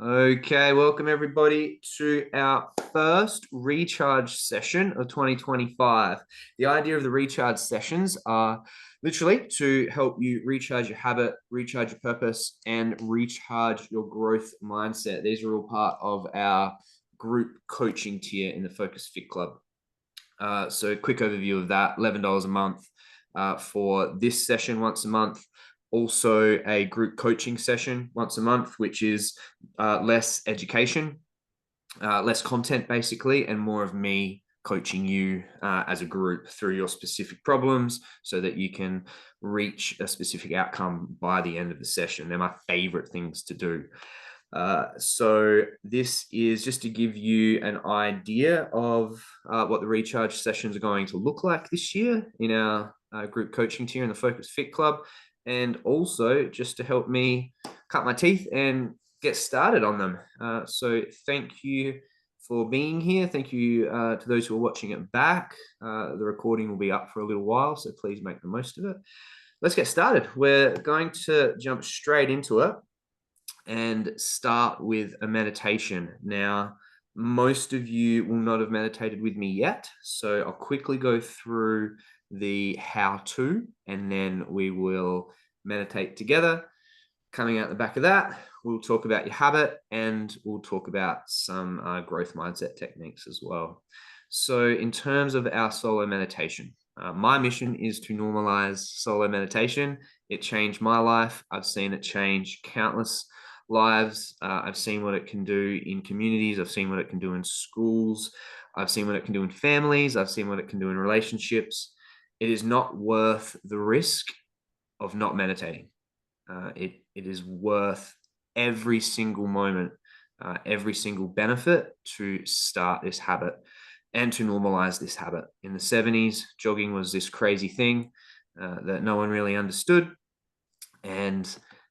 Okay, welcome everybody to our first recharge session of 2025. The idea of the recharge sessions are literally to help you recharge your habit, recharge your purpose, and recharge your growth mindset. These are all part of our group coaching tier in the Focus Fit Club. So, quick overview of that: $11 a month for this session once a month. Also, a group coaching session once a month, which is less education, less content basically, and more of me coaching you as a group through your specific problems so that you can reach a specific outcome by the end of the session. They're my favorite things to do. So this is just to give you an idea of what the recharge sessions are going to look like this year in our group coaching tier in the Focus Fit Club, and also just to help me cut my teeth and get started on them. So thank you for being here. Thank you to those who are watching it back. The recording will be up for a little while, so please make the most of it. Let's get started. We're going to jump straight into it and start with a meditation. Now, most of you will not have meditated with me yet, so I'll quickly go through the how-to, and then we will meditate together. Coming out the back of that, we'll talk about your habit, and we'll talk about some growth mindset techniques as well. So in terms of our solo meditation, my mission is to normalize solo meditation. It changed my life. I've seen it change countless lives. I've seen what it can do in communities. I've seen what it can do in schools. I've seen what it can do in families. I've seen what it can do in relationships. It is not worth the risk of not meditating. It is worth every single moment, every single benefit to start this habit and to normalize this habit. In the 70s, jogging was this crazy thing that no one really understood. And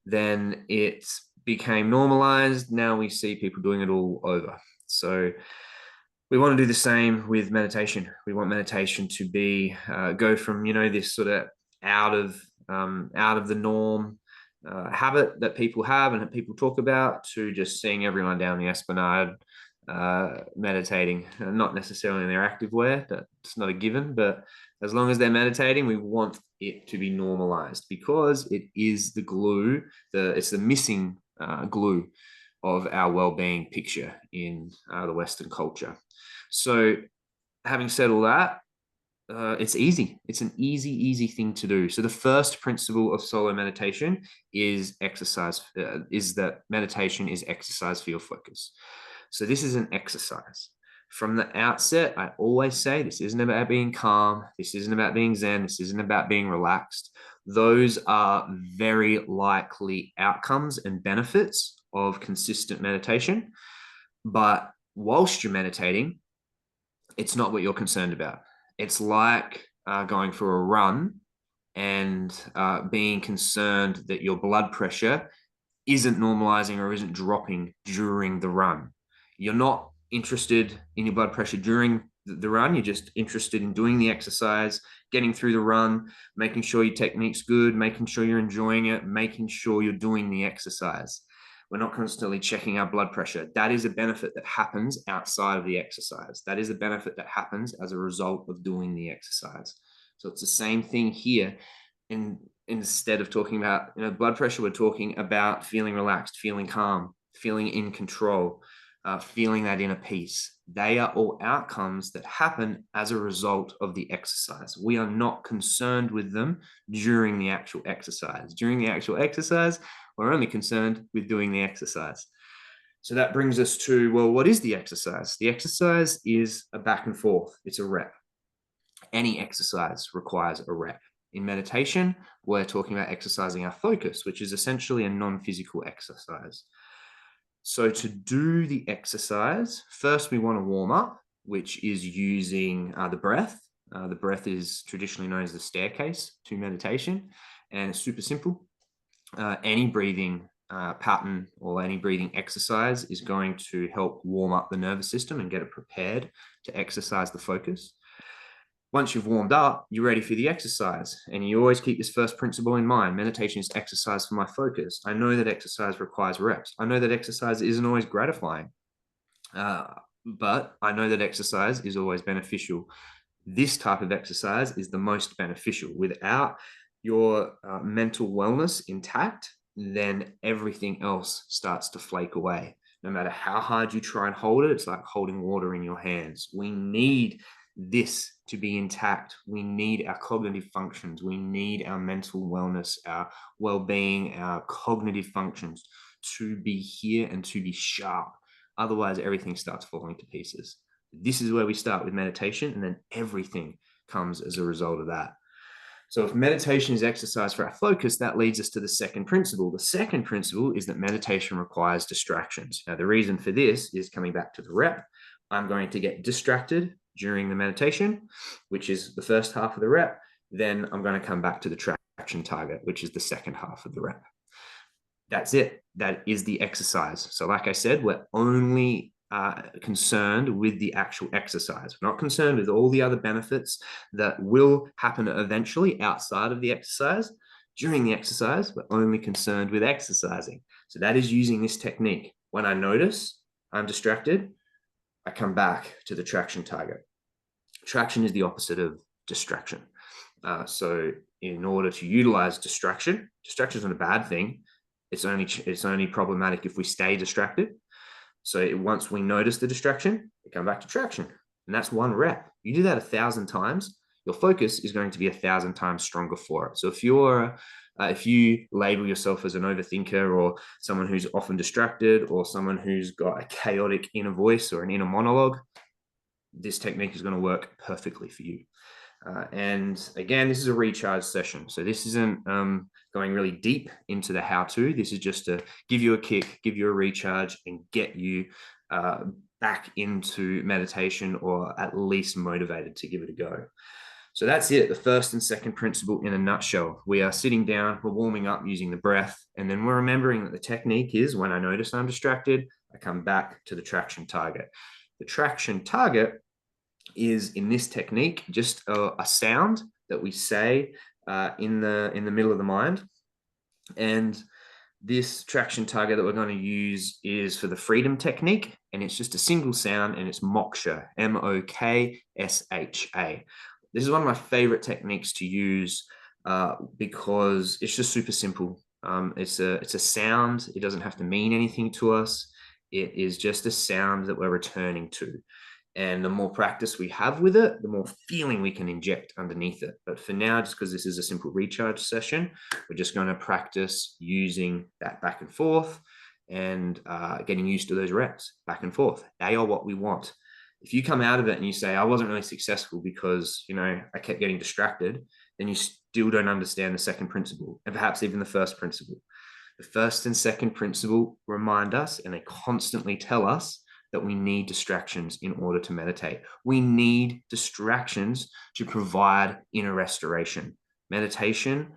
then it became normalized. Now we see people doing it all over. So we want to do the same with meditation. We want meditation to be go from this sort of out of the norm habit that people have and that people talk about, to just seeing everyone down the esplanade meditating, not necessarily in their active way. That's not a given, but as long as they're meditating, we want it to be normalized, because it is the glue, it's the missing glue of our well-being picture in the Western culture. So having said all that, it's easy. It's an easy thing to do. So the first principle of solo meditation is exercise, is that meditation is exercise for your focus. So this is an exercise. From the outset, I always say this isn't about being calm. This isn't about being zen. This isn't about being relaxed. Those are very likely outcomes and benefits of consistent meditation. But whilst you're meditating, it's not what you're concerned about. It's like going for a run and being concerned that your blood pressure isn't normalizing or isn't dropping during the run. You're not interested in your blood pressure during the run. You're just interested in doing the exercise, getting through the run, making sure your technique's good, making sure you're enjoying it, making sure you're doing the exercise. We're not constantly checking our blood pressure. That is a benefit that happens outside of the exercise. That is a benefit that happens as a result of doing the exercise. So it's the same thing here. Instead of talking about blood pressure, we're talking about feeling relaxed, feeling calm, feeling in control, feeling that inner peace. They are all outcomes that happen as a result of the exercise. We are not concerned with them during the actual exercise. During the actual exercise, we're only concerned with doing the exercise. So that brings us to, well, what is the exercise? The exercise is a back and forth. It's a rep. Any exercise requires a rep. In meditation, we're talking about exercising our focus, which is essentially a non-physical exercise. So to do the exercise, first we want to warm up, which is using the breath. The breath is traditionally known as the staircase to meditation, and it's super simple. Any breathing pattern or any breathing exercise is going to help warm up the nervous system and get it prepared to exercise the focus. Once you've warmed up, you're ready for the exercise. And you always keep this first principle in mind. Meditation is exercise for my focus. I know that exercise requires reps. I know that exercise isn't always gratifying, but I know that exercise is always beneficial. This type of exercise is the most beneficial. Without your mental wellness intact, then everything else starts to flake away. No matter how hard you try and hold it, it's like holding water in your hands. We need this to be intact. We need our cognitive functions. We need our mental wellness, our well-being, our cognitive functions to be here and to be sharp. Otherwise, everything starts falling to pieces. This is where we start with meditation, and then everything comes as a result of that. So if meditation is exercise for our focus, that leads us to the second principle. The second principle is that meditation requires distractions. Now, the reason for this is coming back to the rep. I'm going to get distracted during the meditation, which is the first half of the rep. Then I'm going to come back to the traction target, which is the second half of the rep. That's it. That is the exercise. So like I said, we're only concerned with the actual exercise. We're not concerned with all the other benefits that will happen eventually outside of the exercise. During the exercise, we're only concerned with exercising. So that is using this technique. When I notice I'm distracted, I come back to the traction target. Traction is the opposite of distraction. So in order to utilize distraction is not a bad thing. It's only problematic if we stay distracted. So once we notice the distraction, we come back to traction, and that's one rep. You do that 1,000 times, your focus is going to be 1,000 times stronger for it. So if you label yourself as an overthinker or someone who's often distracted or someone who's got a chaotic inner voice or an inner monologue, this technique is going to work perfectly for you. And again, this is a recharge session. So this isn't going really deep into the how-to. This is just to give you a kick, give you a recharge, and get you back into meditation, or at least motivated to give it a go. So that's it, the first and second principle in a nutshell. We are sitting down, we're warming up using the breath, and then we're remembering that the technique is when I notice I'm distracted, I come back to the traction target. The traction target is, in this technique, just a sound that we say in the middle of the mind. And this traction target that we're going to use is for the freedom technique, and it's just a single sound, and it's moksha, M-O-K-S-H-A. This is one of my favorite techniques to use because it's just super simple. It's a sound. It doesn't have to mean anything to us. It is just a sound that we're returning to. And the more practice we have with it, the more feeling we can inject underneath it. But for now, just because this is a simple recharge session, we're just going to practice using that back and forth and getting used to those reps back and forth. They are what we want. If you come out of it and you say, I wasn't really successful because, I kept getting distracted, then you still don't understand the second principle, and perhaps even the first principle. The first and second principle remind us, and they constantly tell us, that we need distractions in order to meditate. We need distractions to provide inner restoration. Meditation,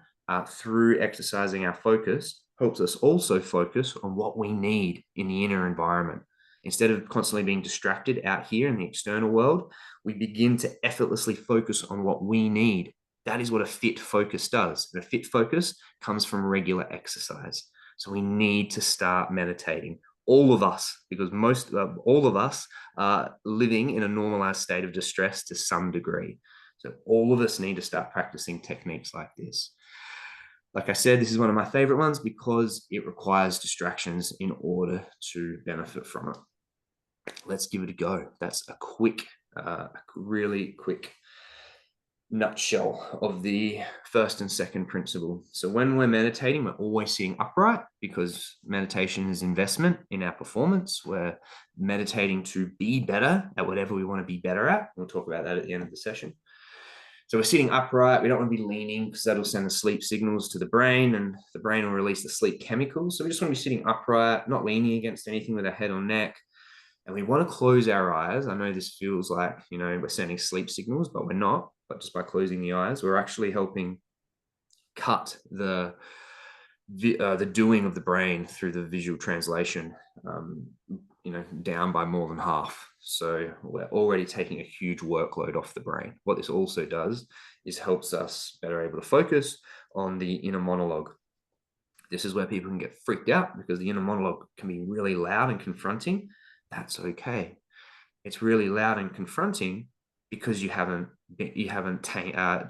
through exercising our focus, helps us also focus on what we need in the inner environment. Instead of constantly being distracted out here in the external world, we begin to effortlessly focus on what we need. That is what a fit focus does. And a fit focus comes from regular exercise. So we need to start meditating. All of us, because all of us are living in a normalized state of distress to some degree. So all of us need to start practicing techniques like this. Like I said, this is one of my favorite ones because it requires distractions in order to benefit from it. Let's give it a go. That's a really quick nutshell of the first and second principle. So when we're meditating, we're always sitting upright because meditation is investment in our performance. We're meditating to be better at whatever we want to be better at. We'll talk about that at the end of the session. So we're sitting upright. We don't want to be leaning because that'll send the sleep signals to the brain, and the brain will release the sleep chemicals. So we just want to be sitting upright, not leaning against anything with our head or neck. And we want to close our eyes. I know this feels like, we're sending sleep signals, but we're not. But just by closing the eyes, we're actually helping cut the the doing of the brain through the visual translation, down by more than half. So we're already taking a huge workload off the brain. What this also does is helps us better able to focus on the inner monologue. This is where people can get freaked out because the inner monologue can be really loud and confronting. That's okay. It's really loud and confronting because you haven't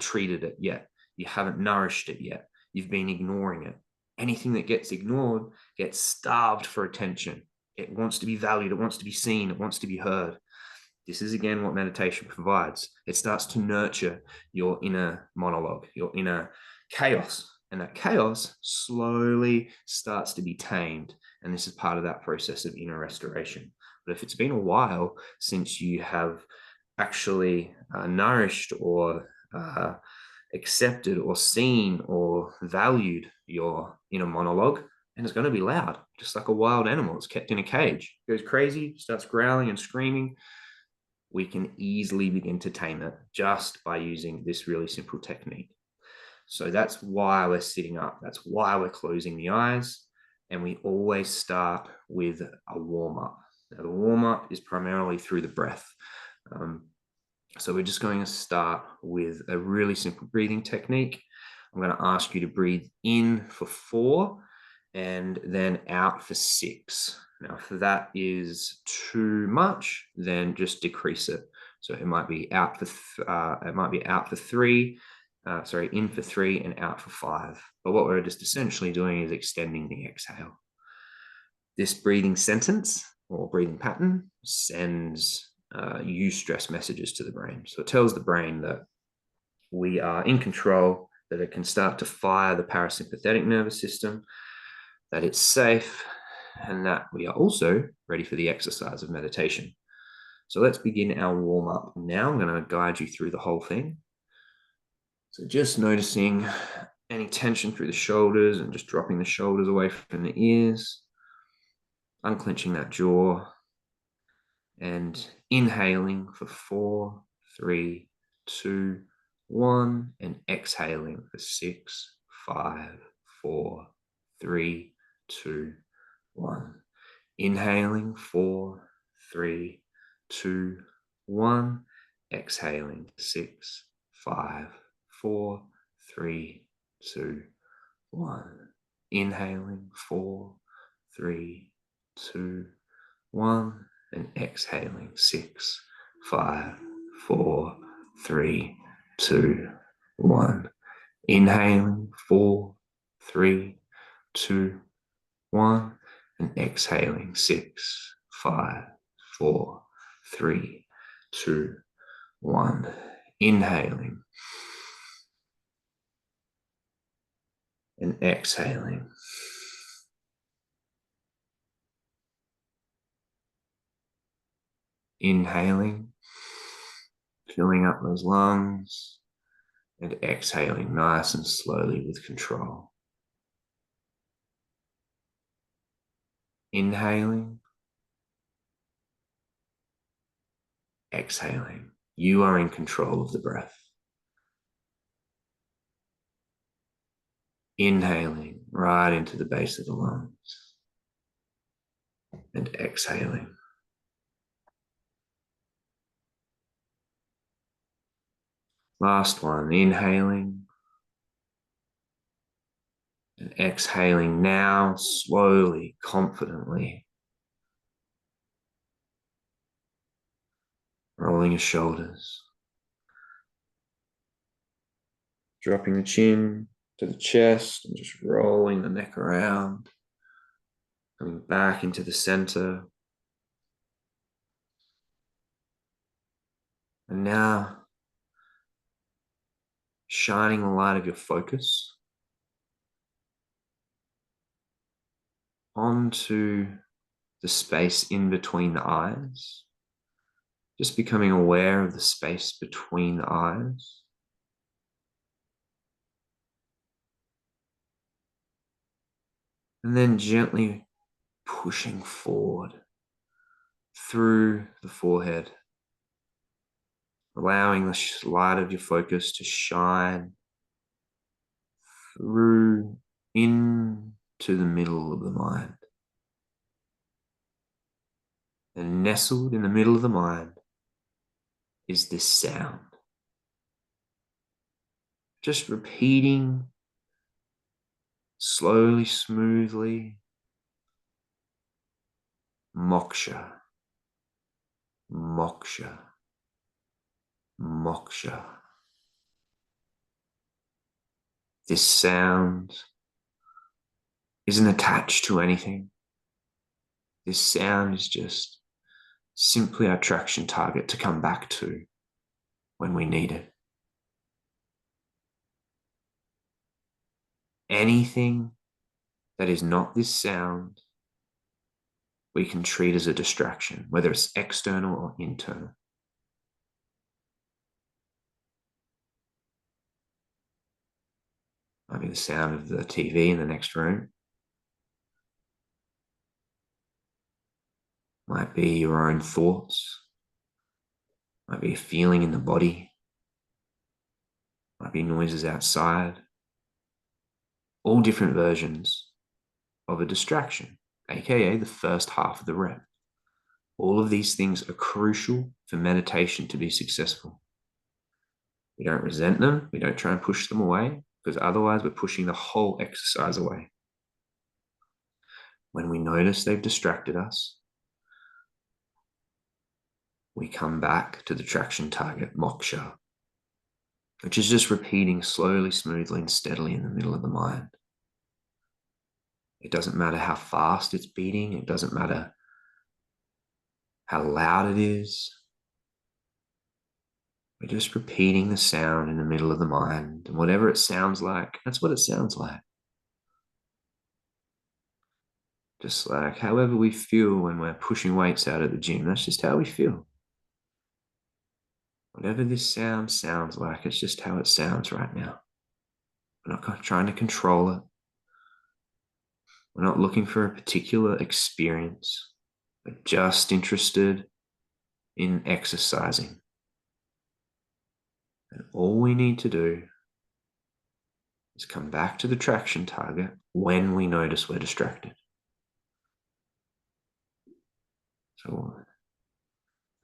treated it yet. You haven't nourished it yet. You've been ignoring it. Anything that gets ignored gets starved for attention. It wants to be valued. It wants to be seen. It wants to be heard. This is, again, what meditation provides. It starts to nurture your inner monologue, your inner chaos. And that chaos slowly starts to be tamed. And this is part of that process of inner restoration. But if it's been a while since you have actually nourished or accepted or seen or valued your inner monologue, and it's going to be loud, just like a wild animal. It's kept in a cage. It goes crazy, starts growling and screaming. We can easily begin to tame it just by using this really simple technique. So that's why we're sitting up. That's why we're closing the eyes. And we always start with a warm-up. Now, the warm-up is primarily through the breath. So we're just going to start with a really simple breathing technique. I'm going to ask you to breathe in for 4 and then out for 6. Now, if that is too much, then just decrease it. So it might be out for 3, in for 3 and out for 5. But what we're just essentially doing is extending the exhale. This breathing sentence or breathing pattern sends eustress messages to the brain. So it tells the brain that we are in control, that it can start to fire the parasympathetic nervous system, that it's safe, and that we are also ready for the exercise of meditation. So let's begin our warm-up. Now I'm going to guide you through the whole thing. So just noticing any tension through the shoulders and just dropping the shoulders away from the ears, unclenching that jaw, and inhaling for 4, 3, 2, 1, and exhaling for 6, 5, 4, 3, 2, 1. Inhaling 4, 3, 2, 1. Exhaling 6, 5, 4, 3, 2, 1. Inhaling 4, 3, 2, 1. And exhaling 6, 5, 4, 3, 2, 1. Inhaling 4, 3, 2, 1. And exhaling 6, 5, 4, 3, 2, 1. Inhaling and exhaling. Inhaling, filling up those lungs, and exhaling nice and slowly with control. Inhaling, exhaling. You are in control of the breath. Inhaling right into the base of the lungs and exhaling. Last one, inhaling and exhaling now, slowly, confidently. Rolling your shoulders. Dropping the chin to the chest and just rolling the neck around. Coming back into the center. And now, shining the light of your focus onto the space in between the eyes. Just becoming aware of the space between the eyes. And then gently pushing forward through the forehead, allowing the light of your focus to shine through into the middle of the mind. And nestled in the middle of the mind is this sound. Just repeating slowly, smoothly, moksha, moksha, moksha. This sound isn't attached to anything. This sound is just simply our traction target to come back to when we need it. Anything that is not this sound, we can treat as a distraction, whether it's external or internal. Might be the sound of the TV in the next room. Might be your own thoughts. Might be a feeling in the body. Might be noises outside. All different versions of a distraction, aka the first half of the rep. All of these things are crucial for meditation to be successful. We don't resent them. We don't try and push them away, because otherwise we're pushing the whole exercise away. When we notice they've distracted us, we come back to the traction target, moksha, which is just repeating slowly, smoothly, and steadily in the middle of the mind. It doesn't matter how fast it's beating. It doesn't matter how loud it is. We're just repeating the sound in the middle of the mind. And whatever it sounds like, that's what it sounds like. Just like however we feel when we're pushing weights out at the gym, that's just how we feel. Whatever this sound sounds like, it's just how it sounds right now. We're not trying to control it. We're not looking for a particular experience. We're just interested in exercising. And all we need to do is come back to the traction target when we notice we're distracted. So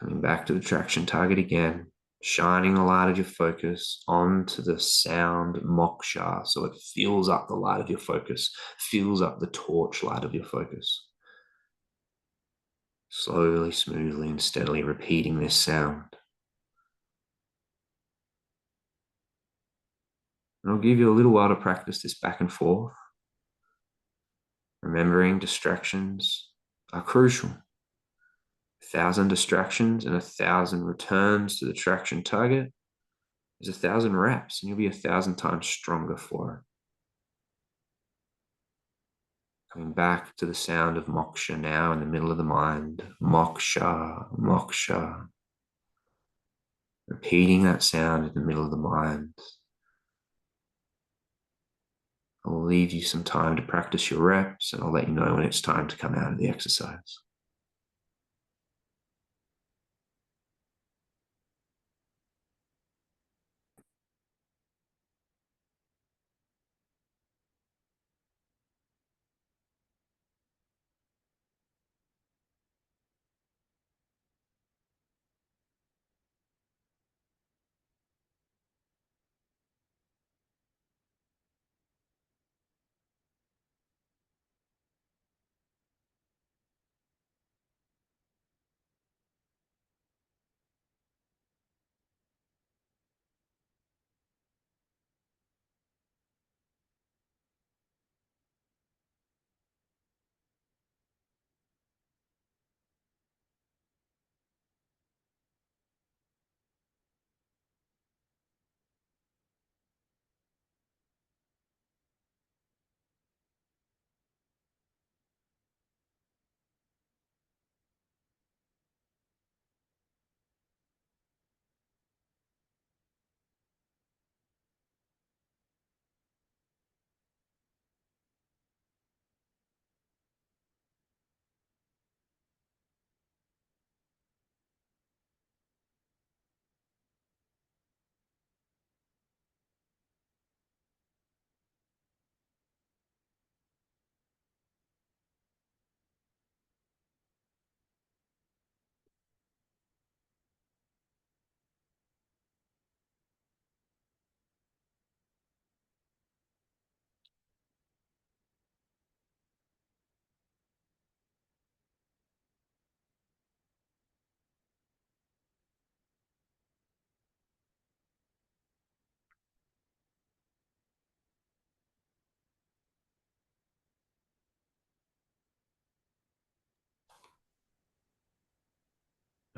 coming back to the traction target again, shining the light of your focus onto the sound moksha, so it fills up the light of your focus, fills up the torch light of your focus. Slowly, smoothly, and steadily repeating this sound. And I'll give you a little while to practice this back and forth. Remembering distractions are crucial. 1,000 distractions and 1,000 returns to the traction target is 1,000 reps, and you'll be 1,000 times stronger for it. Coming back to the sound of moksha now in the middle of the mind. Moksha, moksha. Repeating that sound in the middle of the mind. I'll leave you some time to practice your reps, and I'll let you know when it's time to come out of the exercise.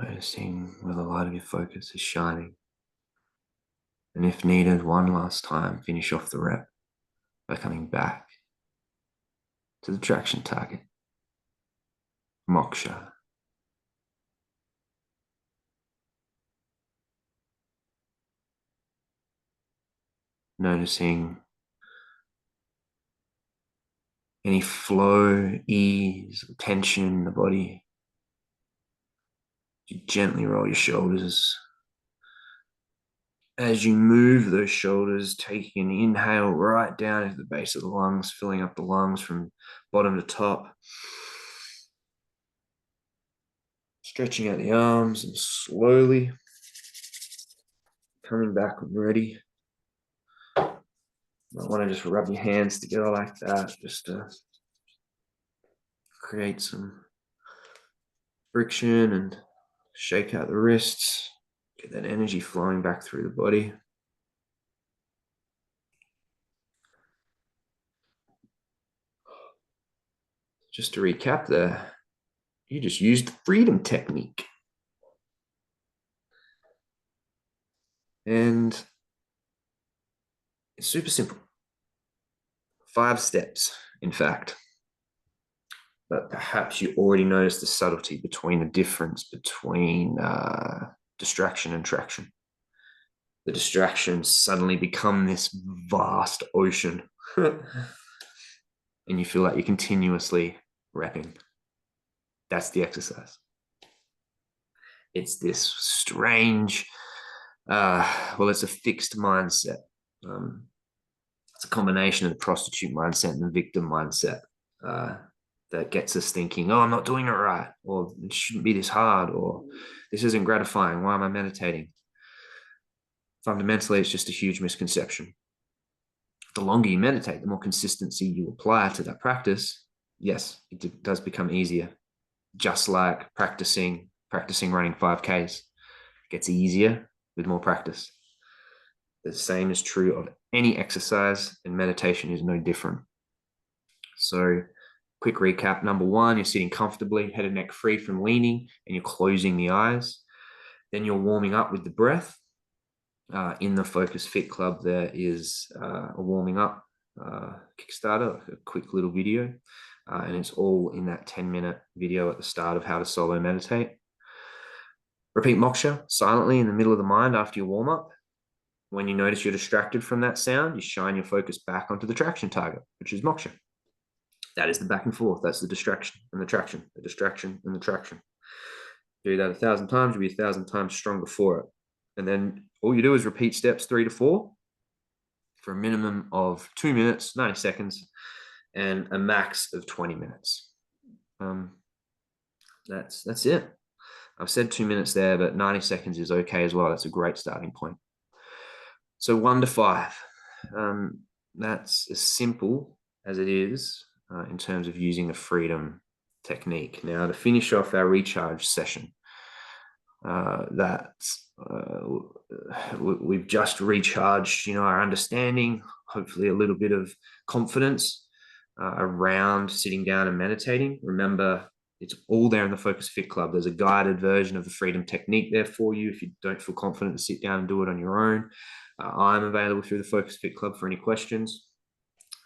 Noticing where the light of your focus is shining. And if needed, one last time, finish off the rep by coming back to the traction target, moksha. Noticing any flow, ease, tension in the body. You gently roll your shoulders. As you move those shoulders, taking an inhale right down into the base of the lungs, filling up the lungs from bottom to top. Stretching out the arms and slowly coming back when ready. You might want to just rub your hands together like that, just to create some friction and shake out the wrists, get that energy flowing back through the body. Just to recap there, you just used the freedom technique. And it's super simple. 5 steps, in fact. But perhaps you already noticed the subtlety between the difference between distraction and traction. The distractions suddenly become this vast ocean. And you feel like you're continuously repping. That's the exercise. It's this strange, it's a fixed mindset. It's a combination of the prostitute mindset and the victim mindset that gets us thinking, oh, I'm not doing it right, or it shouldn't be this hard, or this isn't gratifying. Why am I meditating? Fundamentally, it's just a huge misconception. The longer you meditate, the more consistency you apply to that practice, yes, it does become easier. Just like practicing running 5Ks. It gets easier with more practice. The same is true of any exercise, and meditation is no different. So, quick recap. Number 1, you're sitting comfortably, head and neck free from leaning, and you're closing the eyes. Then you're warming up with the breath. In the Focus Fit Club, there is a warming up Kickstarter, a quick little video, and it's all in that 10-minute video at the start of how to solo meditate. Repeat moksha silently in the middle of the mind after your warm up. When you notice you're distracted from that sound, you shine your focus back onto the traction target, which is moksha. That is the back and forth. That's the distraction and the traction, the distraction and the traction. Do that 1,000 times, you'll be 1,000 times stronger for it. And then all you do is repeat steps 3 to 4 for a minimum of 2 minutes, 90 seconds, and a max of 20 minutes. That's it. I've said 2 minutes there, but 90 seconds is okay as well. That's a great starting point. So 1 to 5. That's as simple as it is in terms of using the freedom technique. Now, to finish off our recharge session, we've just recharged, our understanding, hopefully a little bit of confidence around sitting down and meditating. Remember, it's all there in the Focus Fit Club. There's a guided version of the freedom technique there for you if you don't feel confident to sit down and do it on your own. I'm available through the Focus Fit Club for any questions.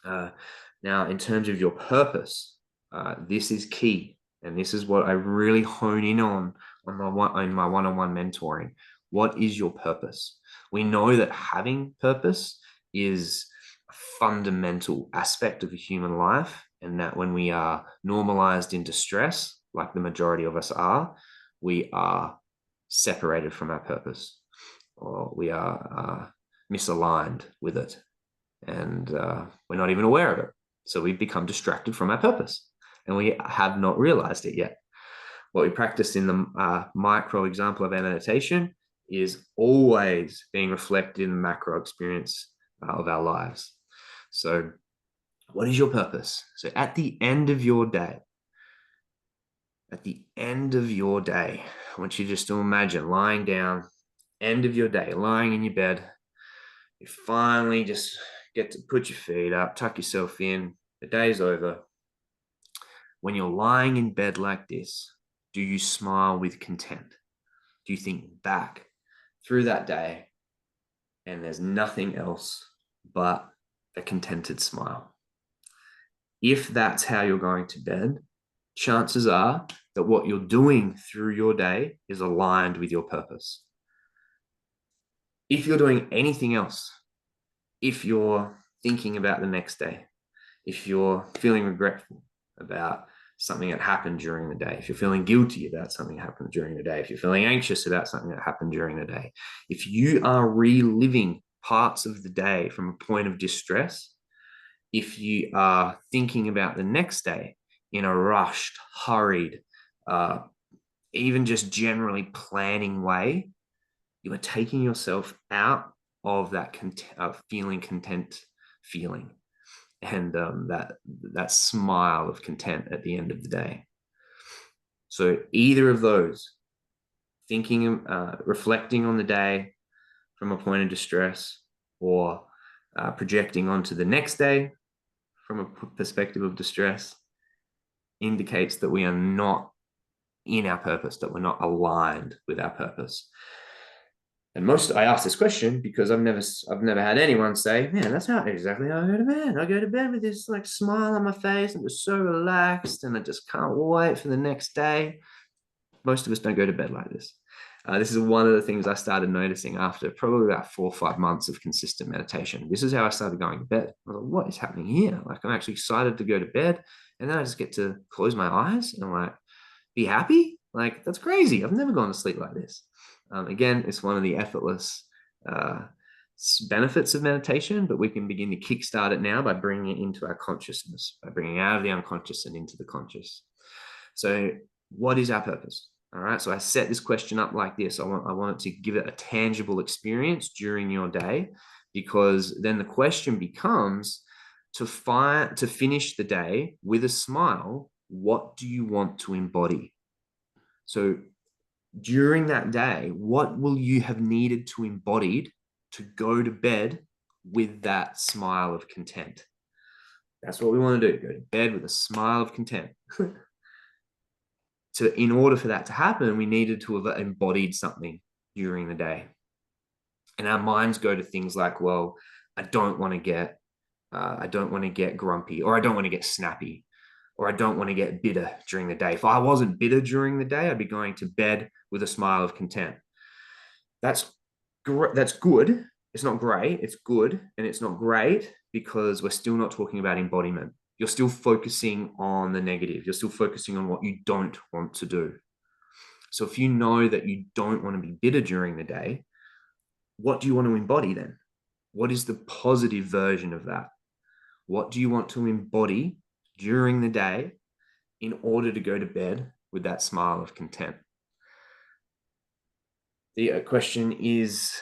Now, in terms of your purpose, this is key. And this is what I really hone in on my one-on-one mentoring. What is your purpose? We know that having purpose is a fundamental aspect of a human life, and that when we are normalized into stress, like the majority of us are, we are separated from our purpose, or we are misaligned with it, and we're not even aware of it. So we become distracted from our purpose, and we have not realized it yet. What we practice in the micro example of our meditation is always being reflected in the macro experience of our lives. So what is your purpose? So at the end of your day, I want you just to imagine lying down, end of your day, lying in your bed. You finally just get to put your feet up, tuck yourself in. The day's over. When you're lying in bed like this, do you smile with content? do you think back through that day and there's nothing else but a contented smile? If that's how you're going to bed, chances are that what you're doing through your day is aligned with your purpose. If you're doing anything else, if you're thinking about the next day, if you're feeling regretful about something that happened during the day, if you're feeling guilty about something that happened during the day, if you're feeling anxious about something that happened during the day, if you are reliving parts of the day from a point of distress, if you are thinking about the next day in a rushed, hurried, even just generally planning way, you are taking yourself out of that feeling content feeling and that smile of content at the end of the day. So either of those, thinking, reflecting on the day from a point of distress, or projecting onto the next day from a perspective of distress, indicates that we are not in our purpose, that we're not aligned with our purpose. And I ask this question because I've never had anyone say, man, that's not exactly how I go to bed. I go to bed with this like smile on my face and just so relaxed and I just can't wait for the next day. Most of us don't go to bed like this. This is one of the things I started noticing after probably about 4 or 5 months of consistent meditation. This is how I started going to bed. I was like, what is happening here? Like, I'm actually excited to go to bed. And then I just get to close my eyes and like be happy. Like, that's crazy. I've never gone to sleep like this. Again, it's one of the effortless benefits of meditation, but we can begin to kickstart it now by bringing it into our consciousness, by bringing out of the unconscious and into the conscious. So what is our purpose? All right. So I set this question up like this. I want to give it a tangible experience during your day, because then the question becomes to finish the day with a smile. What do you want to embody? So during that day, what will you have needed to embody to go to bed with that smile of content? That's what we want to do. Go to bed with a smile of content. So in order for that to happen, we needed to have embodied something during the day. And our minds go to things like, well, I don't want to get grumpy, or I don't want to get snappy, or I don't want to get bitter during the day. If I wasn't bitter during the day, I'd be going to bed with a smile of content. That's good. It's not great. It's good. And it's not great because we're still not talking about embodiment. You're still focusing on the negative. You're still focusing on what you don't want to do. So if you know that you don't want to be bitter during the day, what do you want to embody then? What is the positive version of that? What do you want to embody during the day in order to go to bed with that smile of content? The question is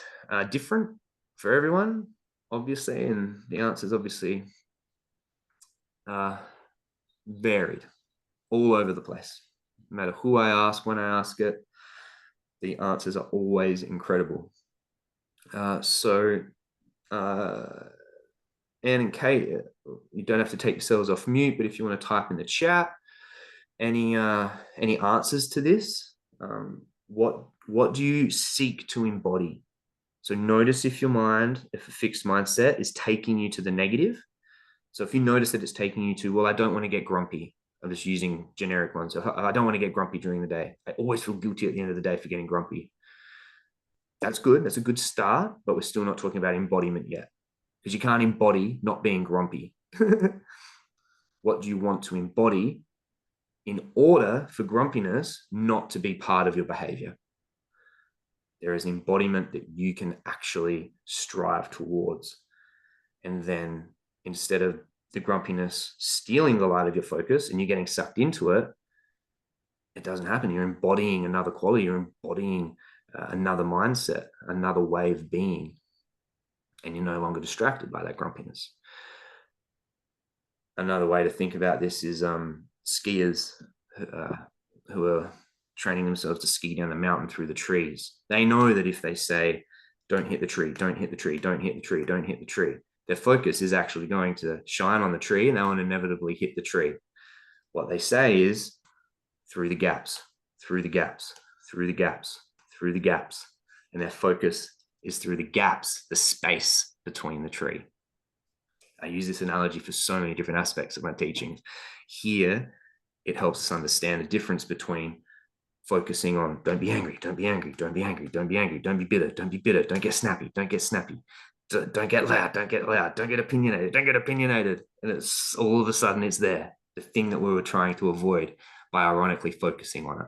different for everyone, obviously, and the answer is obviously varied, all over the place. No matter who I ask, when I ask it, the answers are always incredible. Anne and Kate, you don't have to take yourselves off mute, but if you want to type in the chat any answers to this, what do you seek to embody? So notice if a fixed mindset is taking you to the negative. So if you notice that it's taking you to, well, I don't want to get grumpy. I'm just using generic ones. So I don't want to get grumpy during the day. I always feel guilty at the end of the day for getting grumpy. That's good. That's a good start, but we're still not talking about embodiment yet, because you can't embody not being grumpy. What do you want to embody in order for grumpiness not to be part of your behavior? There is embodiment that you can actually strive towards. And then instead of the grumpiness stealing the light of your focus and you getting sucked into it, it doesn't happen. You're embodying another quality. You're embodying another mindset, another way of being. And you're no longer distracted by that grumpiness. Another way to think about this is skiers who are training themselves to ski down the mountain through the trees. They know that if they say, don't hit the tree, don't hit the tree, don't hit the tree, don't hit the tree, their focus is actually going to shine on the tree and they will inevitably hit the tree. What they say is through the gaps, through the gaps, through the gaps, through the gaps, and their focus is through the gaps, the space between the tree. I use this analogy for so many different aspects of my teachings. Here, it helps us understand the difference between focusing on don't be angry, don't be angry, don't be angry, don't be angry, don't be bitter, don't be bitter, don't get snappy, don't get snappy, don't get loud, don't get loud, don't get opinionated, don't get opinionated. And it's all of a sudden it's there, the thing that we were trying to avoid by ironically focusing on it.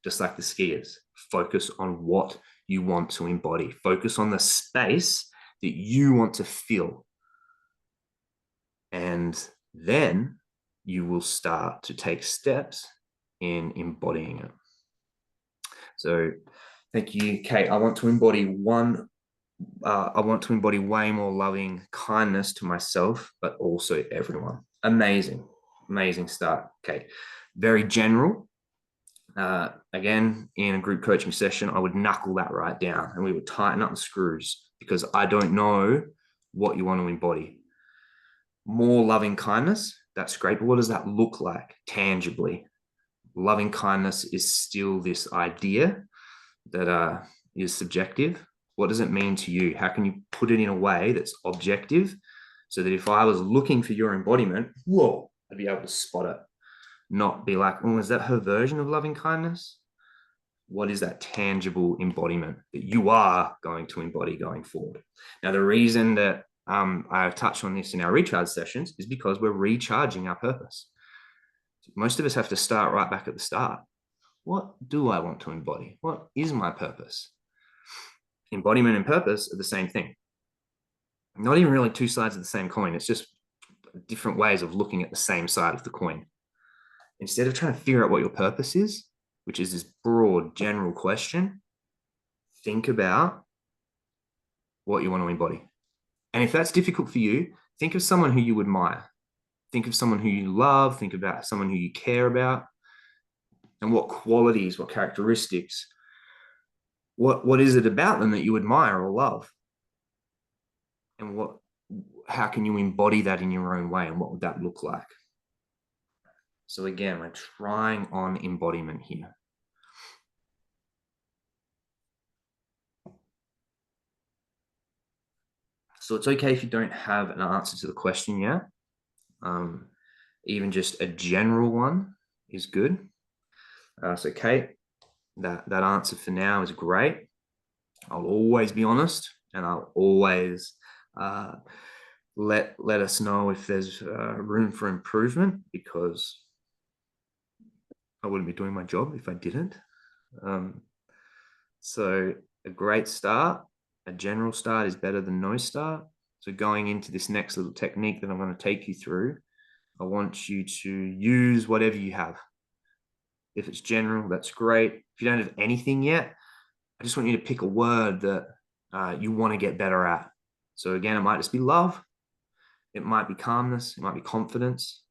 Just like the skiers, focus on what you want to embody, focus on the space that you want to fill. And then you will start to take steps in embodying it. So thank you, Kate. I want to embody way more loving kindness to myself, but also everyone. Amazing, amazing start, Kate. Very general. Again, in a group coaching session, I would knuckle that right down and we would tighten up the screws because I don't know what you want to embody. More loving kindness, that's great, but what does that look like tangibly? Loving kindness is still this idea that is subjective. What does it mean to you? How can you put it in a way that's objective so that if I was looking for your embodiment, whoa, I'd be able to spot it, not be like, oh, is that her version of loving kindness? What is that tangible embodiment that you are going to embody going forward? Now, the reason that I touch on this in our recharge sessions is because we're recharging our purpose. Most of us have to start right back at the start. What do I want to embody? What is my purpose? Embodiment and purpose are the same thing. Not even really two sides of the same coin. It's just different ways of looking at the same side of the coin. Instead of trying to figure out what your purpose is, which is this broad, general question, think about what you want to embody. And if that's difficult for you, think of someone who you admire. Think of someone who you love. Think about someone who you care about. And what qualities, what characteristics, what is it about them that you admire or love? And how can you embody that in your own way? And what would that look like? So again, we're trying on embodiment here. So it's okay if you don't have an answer to the question yet. Even just a general one is good. So Kate, that answer for now is great. I'll always be honest, and I'll always let us know if there's room for improvement, because I wouldn't be doing my job if I didn't. So a great start, a general start is better than no start. So going into this next little technique that I'm going to take you through, I want you to use whatever you have. If it's general, that's great. If you don't have anything yet, I just want you to pick a word that you want to get better at. So again, it might just be love. It might be calmness. It might be confidence.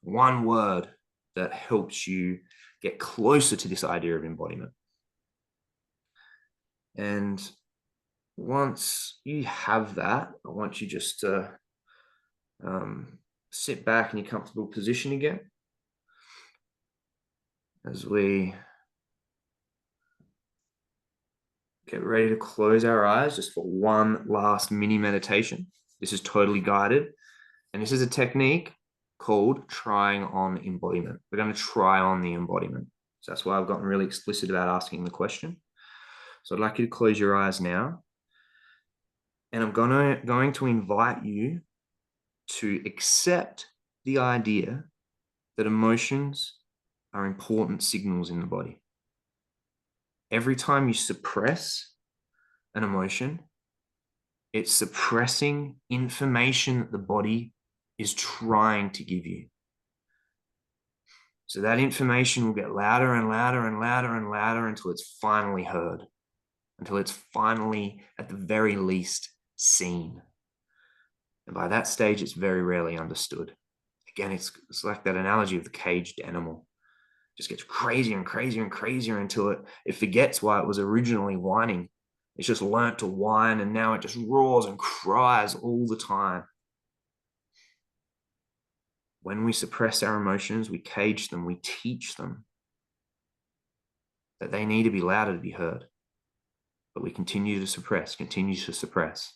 One word that helps you get closer to this idea of embodiment. And once you have that, I want you just to sit back in your comfortable position again as we get ready to close our eyes just for one last mini meditation. This is totally guided, and this is a technique called trying on embodiment. We're going to try on the embodiment. So that's why I've gotten really explicit about asking the question. So I'd like you to close your eyes now, and I'm going to invite you to accept the idea that emotions are important signals in the body. Every time you suppress an emotion, it's suppressing information that the body is trying to give you. So that information will get louder and louder and louder and louder until it's finally heard, until it's finally, at the very least, seen. And by that stage, it's very rarely understood. Again, it's like that analogy of the caged animal. It just gets crazier and crazier and crazier until it forgets why it was originally whining. It's just learnt to whine, and now it just roars and cries all the time. When we suppress our emotions, we cage them, we teach them that they need to be louder to be heard. but we continue to suppress, continue to suppress.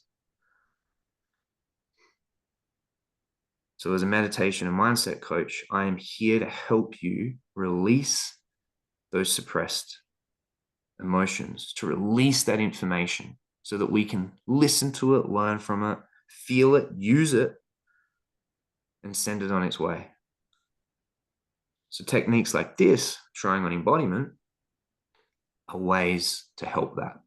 So as a meditation and mindset coach, I am here to help you release those suppressed emotions, to release that information so that we can listen to it, learn from it, feel it, use it, and send it on its way. So techniques like this, trying on embodiment, are ways to help that.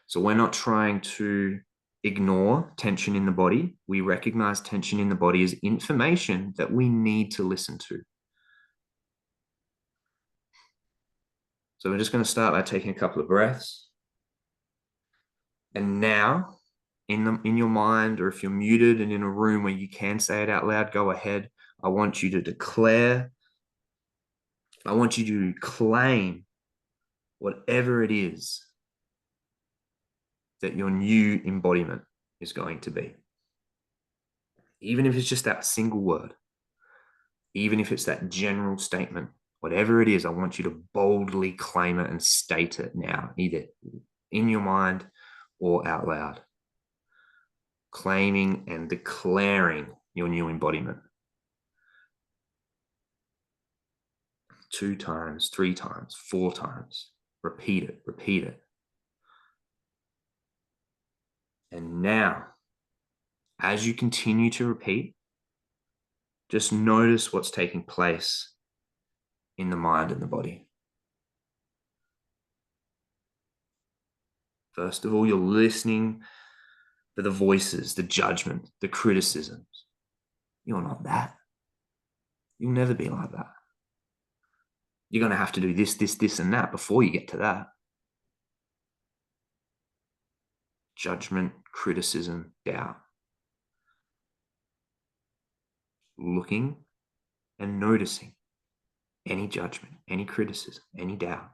So we're not trying to ignore tension in the body. We recognize tension in the body as information that we need to listen to. So we're just going to start by taking a couple of breaths. And now, in your mind, or if you're muted and in a room where you can say it out loud, go ahead. I want you to declare, I want you to claim whatever it is that your new embodiment is going to be. Even if it's just that single word, even if it's that general statement, whatever it is, I want you to boldly claim it and state it now, either in your mind or out loud. Claiming and declaring your new embodiment. 2 times, 3 times, 4 times. Repeat it, repeat it. And now, as you continue to repeat, just notice what's taking place in the mind and the body. First of all, you're listening for the voices, the judgment, the criticisms. You're not that. You'll never be like that. You're going to have to do this, this, this, and that before you get to that. Judgment, criticism, doubt. Looking and noticing any judgment, any criticism, any doubt,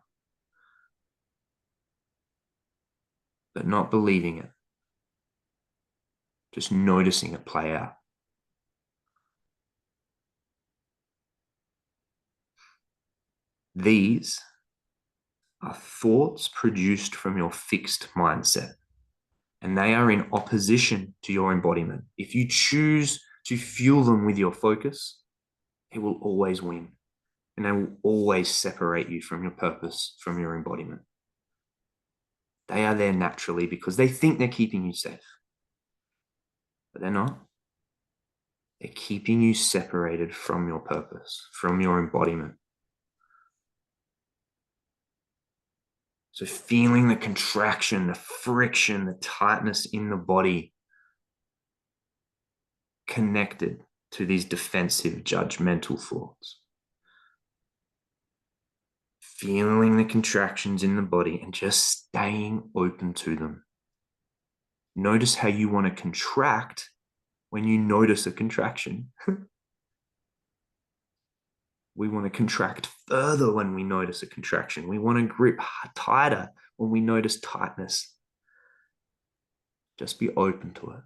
but not believing it. Just noticing it play out. These are thoughts produced from your fixed mindset, and they are in opposition to your embodiment. If you choose to fuel them with your focus, it will always win, and they will always separate you from your purpose, from your embodiment. They are there naturally because they think they're keeping you safe, but they're not. They're keeping you separated from your purpose, from your embodiment. So feeling the contraction, the friction, the tightness in the body connected to these defensive, judgmental thoughts. Feeling the contractions in the body and just staying open to them. Notice how you want to contract when you notice a contraction. We want to contract further when we notice a contraction. We want to grip tighter when we notice tightness. Just be open to it.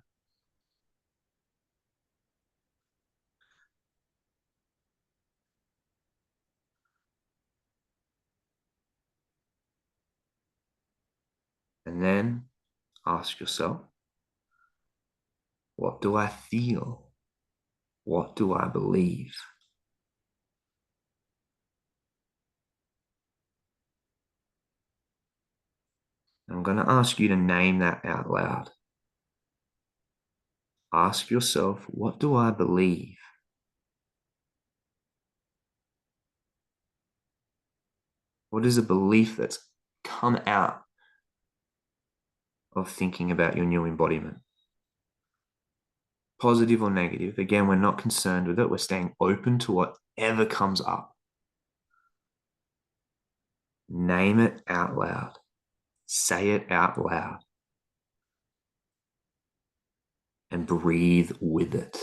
And then ask yourself, what do I feel? What do I believe? I'm going to ask you to name that out loud. Ask yourself, what do I believe? What is a belief that's come out of thinking about your new embodiment? Positive or negative? Again, we're not concerned with it. We're staying open to whatever comes up. Name it out loud. Say it out loud. And breathe with it.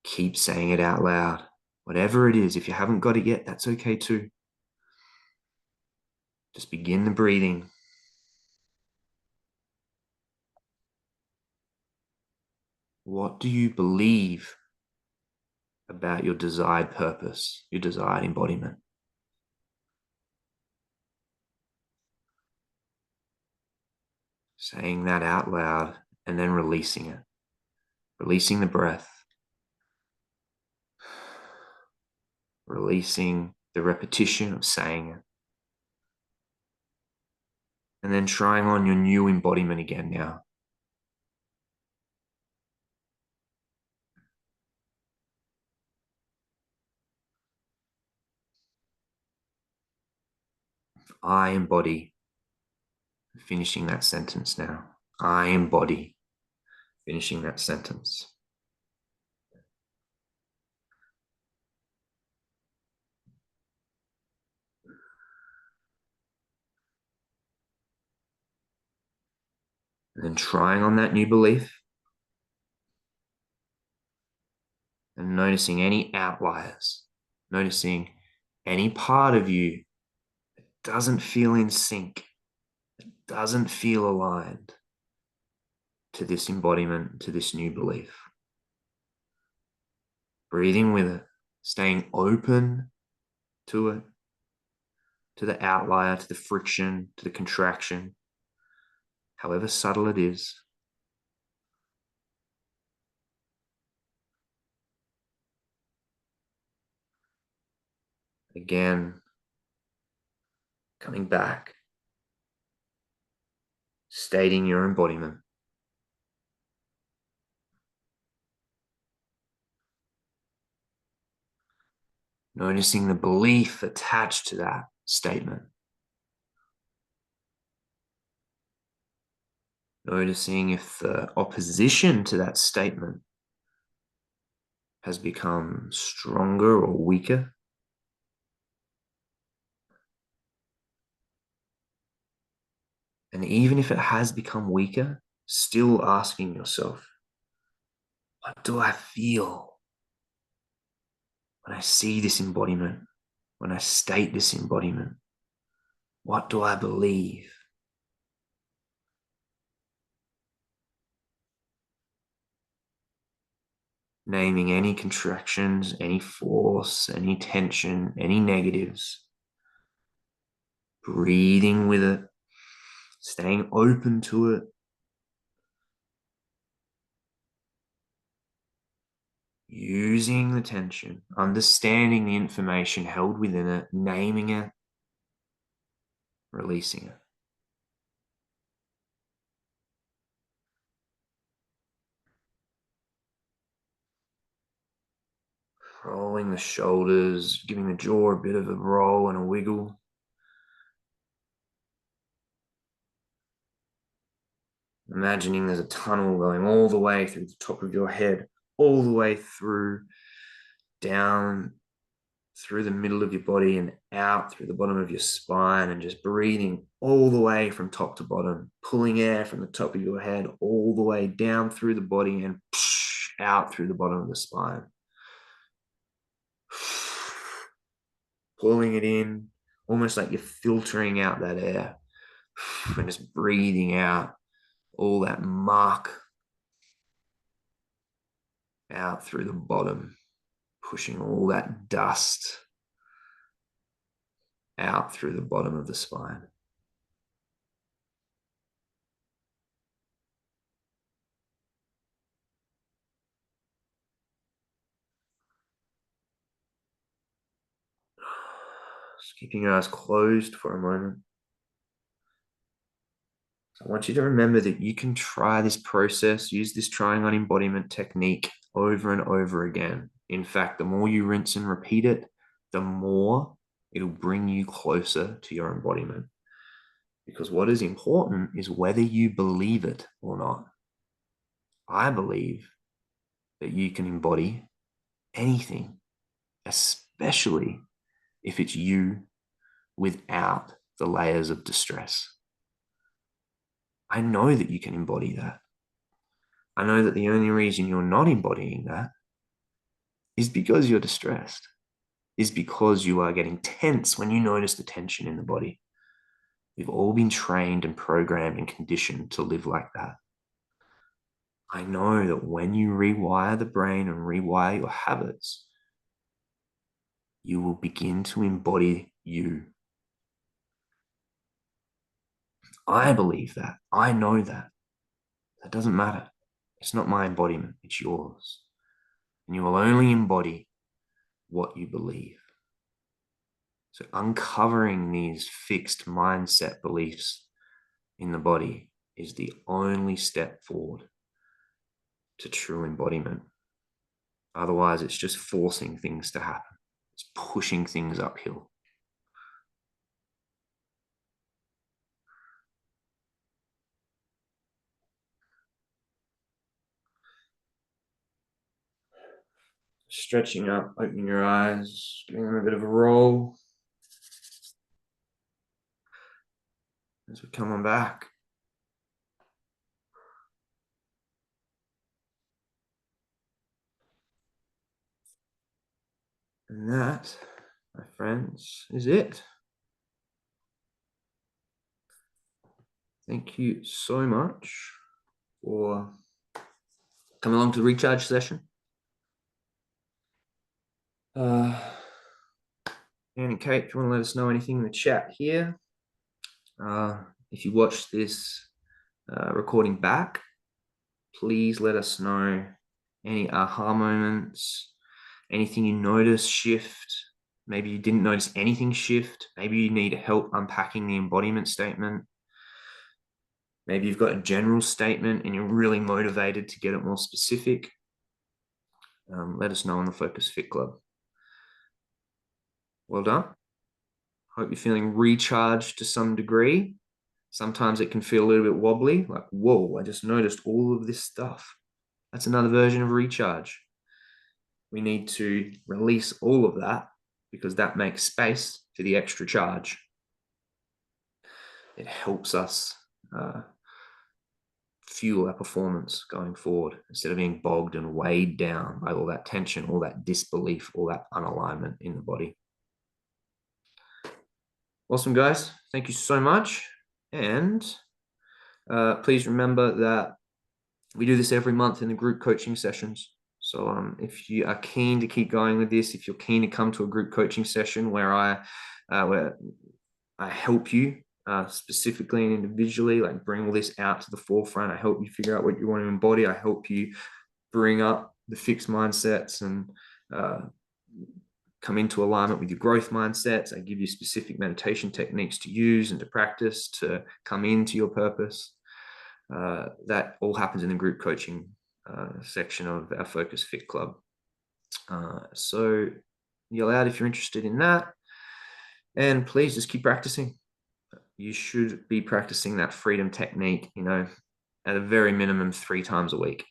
Keep saying it out loud. Whatever it is, if you haven't got it yet, that's okay too. Just begin the breathing. What do you believe about your desired purpose, your desired embodiment? saying that out loud and then releasing it, releasing the breath, releasing the repetition of saying it, and then trying on your new embodiment again now. I embody, finishing that sentence now. I embody, finishing that sentence. And then trying on that new belief and noticing any outliers, noticing any part of you that doesn't feel in sync, that doesn't feel aligned to this embodiment, to this new belief. Breathing with it, staying open to it, to the outlier, to the friction, to the contraction, however subtle it is. Again, coming back, stating your embodiment. Noticing the belief attached to that statement. Noticing if the opposition to that statement has become stronger or weaker. And even if it has become weaker, still asking yourself, what do I feel when I see this embodiment, when I state this embodiment? What do I believe? Naming any contractions, any force, any tension, any negatives. Breathing with it, staying open to it. Using the tension, understanding the information held within it, naming it, releasing it. Rolling the shoulders, giving the jaw a bit of a roll and a wiggle. Imagining there's a tunnel going all the way through the top of your head, all the way through, down through the middle of your body and out through the bottom of your spine, and just breathing all the way from top to bottom, pulling air from the top of your head all the way down through the body and out through the bottom of the spine. Pulling it in, almost like you're filtering out that air and just breathing out all that muck out through the bottom, pushing all that dust out through the bottom of the spine. Just keeping your eyes closed for a moment. So I want you to remember that you can try this process, use this trying on embodiment technique over and over again. In fact, the more you rinse and repeat it, the more it'll bring you closer to your embodiment. Because what is important is whether you believe it or not. I believe that you can embody anything, especially if it's you without the layers of distress. I know that you can embody that. I know that the only reason you're not embodying that is because you're distressed, is because you are getting tense when you notice the tension in the body. We've all been trained and programmed and conditioned to live like that. I know that when you rewire the brain and rewire your habits, you will begin to embody you. I believe that. I know that. That doesn't matter. It's not my embodiment, it's yours. And you will only embody what you believe. So uncovering these fixed mindset beliefs in the body is the only step forward to true embodiment. Otherwise, it's just forcing things to happen. It's pushing things uphill. Stretching up, opening your eyes, giving them a bit of a roll as we come on back. And that, my friends, is it. Thank you so much for coming along to the recharge session. Annie and Kate, if you want to let us know anything in the chat here. If you watch this recording back, please let us know any aha moments, anything you notice shift. Maybe you didn't notice anything shift. Maybe you need help unpacking the embodiment statement. Maybe you've got a general statement and you're really motivated to get it more specific. Let us know on the Focus Fit Club. Well done. Hope you're feeling recharged to some degree. Sometimes it can feel a little bit wobbly, like, whoa, I just noticed all of this stuff. That's another version of recharge. We need to release all of that because that makes space for the extra charge. It helps us fuel our performance going forward instead of being bogged and weighed down by all that tension, all that disbelief, all that unalignment in the body. Awesome, guys. Thank you so much. And please remember that we do this every month in the group coaching sessions. So if you are keen to keep going with this, if you're keen to come to a group coaching session where I help you specifically and individually, like bring all this out to the forefront, I help you figure out what you want to embody, I help you bring up the fixed mindsets and come into alignment with your growth mindsets. I give you specific meditation techniques to use and to practice to come into your purpose. That all happens in the group coaching section of our Focus Fit Club. So yell out if you're interested in that. And please just keep practicing. You should be practicing that freedom technique, at a very minimum 3 times a week.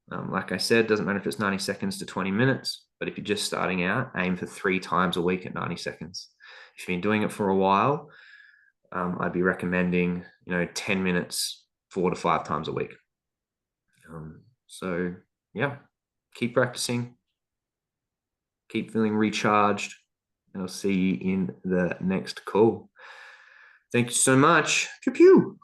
Like I said, doesn't matter if it's 90 seconds to 20 minutes, but if you're just starting out, aim for 3 times a week at 90 seconds. If you've been doing it for a while, I'd be recommending, 10 minutes, 4 to 5 times a week. So yeah, keep practicing, keep feeling recharged, and I'll see you in the next call. Thank you so much. Pew pew.